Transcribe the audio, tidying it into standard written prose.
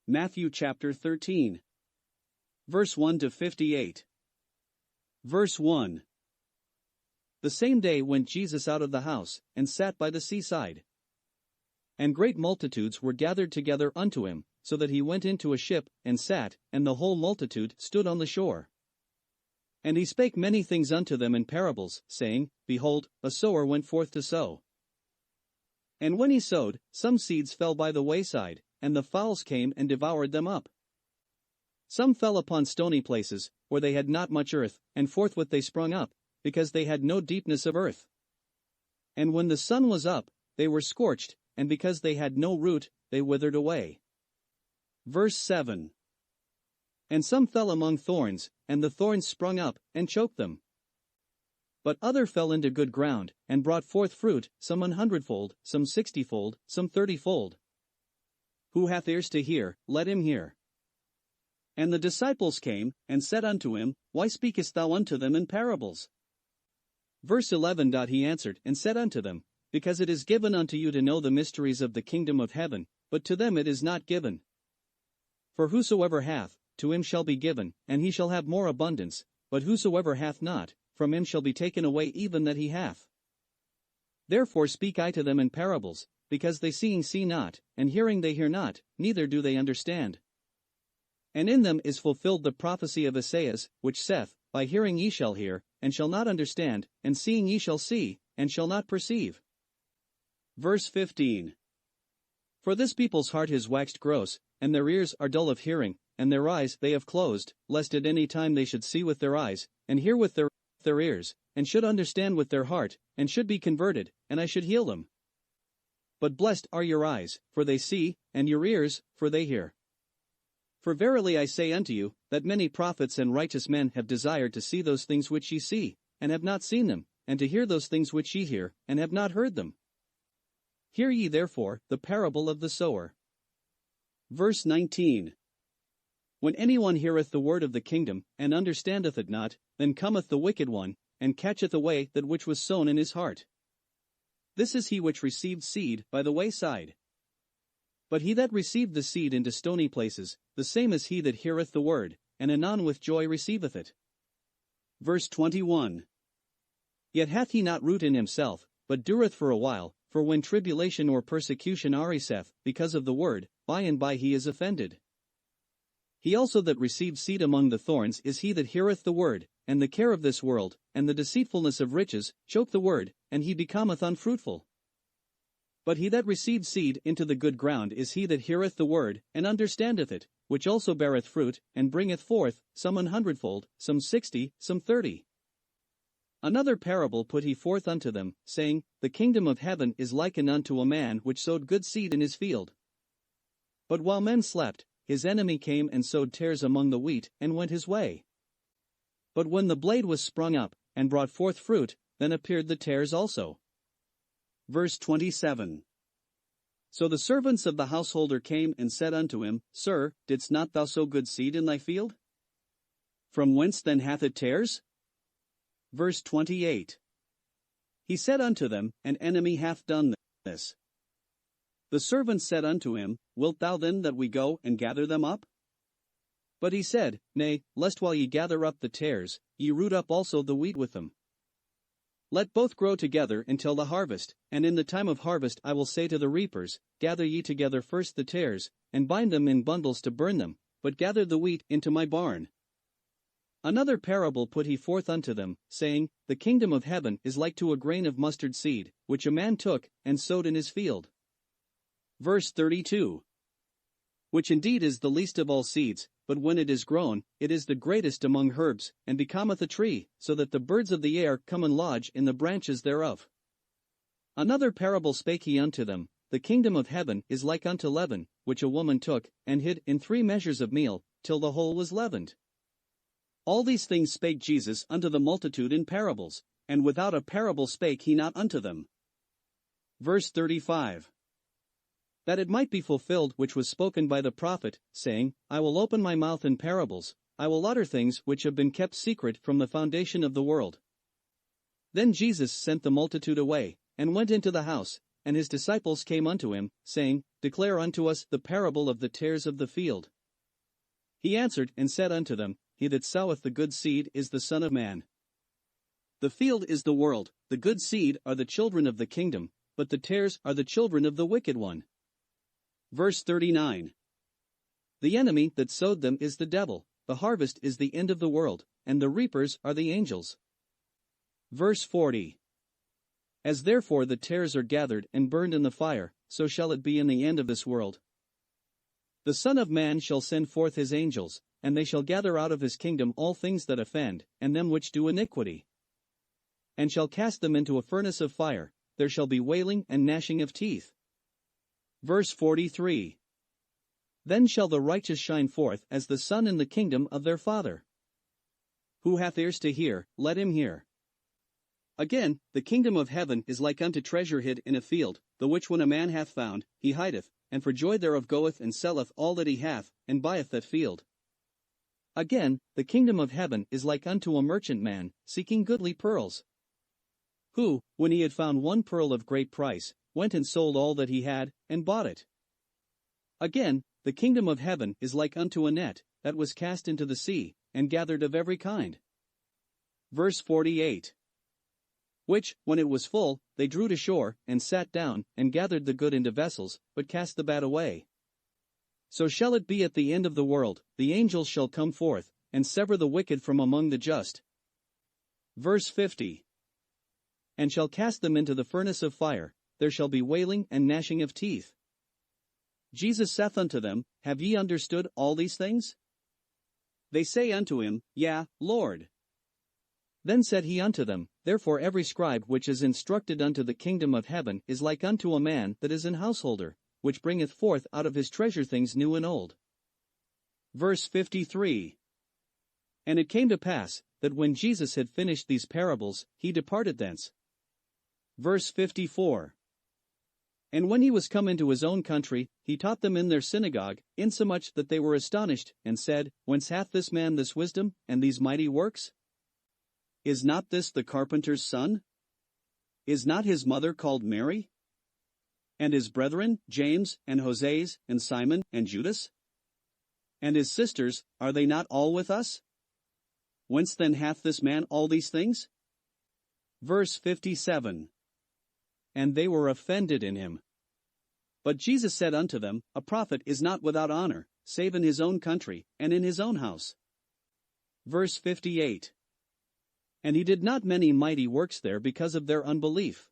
Matthew chapter 13. Verse 1 to 58. Verse 1. The same day went Jesus out of the house, and sat by the seaside. And great multitudes were gathered together unto him, so that he went into a ship, and sat, and the whole multitude stood on the shore. And he spake many things unto them in parables, saying, Behold, a sower went forth to sow. And when he sowed, some seeds fell by the wayside, and the fowls came and devoured them up. Some fell upon stony places, where they had not much earth, and forthwith they sprung up, because they had no deepness of earth. And when the sun was up, they were scorched, and because they had no root, they withered away. Verse 7. And some fell among thorns, and the thorns sprung up, and choked them. But other fell into good ground, and brought forth fruit, some 100-fold, some 60-fold, some 30-fold. Who hath ears to hear, let him hear. And the disciples came, and said unto him, Why speakest thou unto them in parables? Verse 11. He answered, and said unto them, Because it is given unto you to know the mysteries of the kingdom of heaven, but to them it is not given. For whosoever hath, to him shall be given, and he shall have more abundance, but whosoever hath not, from him shall be taken away even that he hath. Therefore speak I to them in parables, because they seeing see not, and hearing they hear not, neither do they understand. And in them is fulfilled the prophecy of Esaias, which saith, By hearing ye shall hear, and shall not understand, and seeing ye shall see, and shall not perceive. Verse 15. For this people's heart is waxed gross, and their ears are dull of hearing, and their eyes they have closed, lest at any time they should see with their eyes, and hear with their ears, and should understand with their heart, and should be converted, and I should heal them. But blessed are your eyes, for they see, and your ears, for they hear. For verily I say unto you, that many prophets and righteous men have desired to see those things which ye see, and have not seen them, and to hear those things which ye hear, and have not heard them. Hear ye therefore the parable of the sower. Verse 19. When anyone heareth the word of the kingdom, and understandeth it not, then cometh the wicked one, and catcheth away that which was sown in his heart. This is he which received seed by the wayside. But he that received the seed into stony places, the same is he that heareth the word, and anon with joy receiveth it. Verse 21. Yet hath he not root in himself, but dureth for a while, for when tribulation or persecution ariseth, because of the word, by and by he is offended. He also that received seed among the thorns is he that heareth the word, and the care of this world, and the deceitfulness of riches, choke the word, and he becometh unfruitful. But he that received seed into the good ground is he that heareth the word, and understandeth it, which also beareth fruit, and bringeth forth, some 100-fold, some 60, some 30. Another parable put he forth unto them, saying, The kingdom of heaven is likened unto a man which sowed good seed in his field. But while men slept, his enemy came and sowed tares among the wheat, and went his way. But when the blade was sprung up, and brought forth fruit, then appeared the tares also. Verse 27. So the servants of the householder came and said unto him, Sir, didst not thou sow good seed in thy field? From whence then hath it tares? Verse 28. He said unto them, An enemy hath done this. The servants said unto him, Wilt thou then that we go and gather them up? But he said, Nay, lest while ye gather up the tares, ye root up also the wheat with them. Let both grow together until the harvest, and in the time of harvest I will say to the reapers, Gather ye together first the tares, and bind them in bundles to burn them, but gather the wheat into my barn. Another parable put he forth unto them, saying, The kingdom of heaven is like to a grain of mustard seed, which a man took, and sowed in his field. Verse 32. Which indeed is the least of all seeds, but when it is grown, it is the greatest among herbs, and becometh a tree, so that the birds of the air come and lodge in the branches thereof. Another parable spake he unto them, The kingdom of heaven is like unto leaven, which a woman took, and hid in 3 measures of meal, till the whole was leavened. All these things spake Jesus unto the multitude in parables, and without a parable spake he not unto them. Verse 35. That it might be fulfilled which was spoken by the prophet, saying, I will open my mouth in parables, I will utter things which have been kept secret from the foundation of the world. Then Jesus sent the multitude away, and went into the house, And his disciples came unto him, saying, Declare unto us the parable of the tares of the field. He answered and said unto them, He that soweth the good seed is the Son of Man. The field is the world, the good seed are the children of the kingdom, but the tares are the children of the wicked one. Verse 39. The enemy that sowed them is the devil, the harvest is the end of the world, and the reapers are the angels. Verse 40. As therefore the tares are gathered and burned in the fire, so shall it be in the end of this world. The Son of Man shall send forth his angels, and they shall gather out of his kingdom all things that offend, and them which do iniquity. And shall cast them into a furnace of fire, there shall be wailing and gnashing of teeth. Verse 43. Then shall the righteous shine forth as the sun in the kingdom of their Father. Who hath ears to hear, let him hear. Again, the kingdom of heaven is like unto treasure hid in a field, the which when a man hath found, he hideth, and for joy thereof goeth and selleth all that he hath, and buyeth that field. Again, the kingdom of heaven is like unto a merchantman, seeking goodly pearls. Who, when he had found one pearl of great price, went and sold all that he had, and bought it. Again, the kingdom of heaven is like unto a net, that was cast into the sea, and gathered of every kind. Verse 48. Which, when it was full, they drew to shore, and sat down, and gathered the good into vessels, but cast the bad away. So shall it be at the end of the world, the angels shall come forth, and sever the wicked from among the just. Verse 50. And shall cast them into the furnace of fire, there shall be wailing and gnashing of teeth. Jesus saith unto them, Have ye understood all these things? They say unto him, Yea, Lord. Then said he unto them, Therefore every scribe which is instructed unto the kingdom of heaven is like unto a man that is an householder, which bringeth forth out of his treasure things new and old. Verse 53. And it came to pass, that when Jesus had finished these parables, he departed thence. Verse 54. And when he was come into his own country, he taught them in their synagogue, insomuch that they were astonished, and said, Whence hath this man this wisdom, and these mighty works? Is not this the carpenter's son? Is not his mother called Mary? And his brethren, James, and Joses, and Simon, and Judas? And his sisters, are they not all with us? Whence then hath this man all these things? Verse 57. And they were offended in him. But Jesus said unto them, A prophet is not without honor, save in his own country, and in his own house. Verse 58. And he did not many mighty works there because of their unbelief.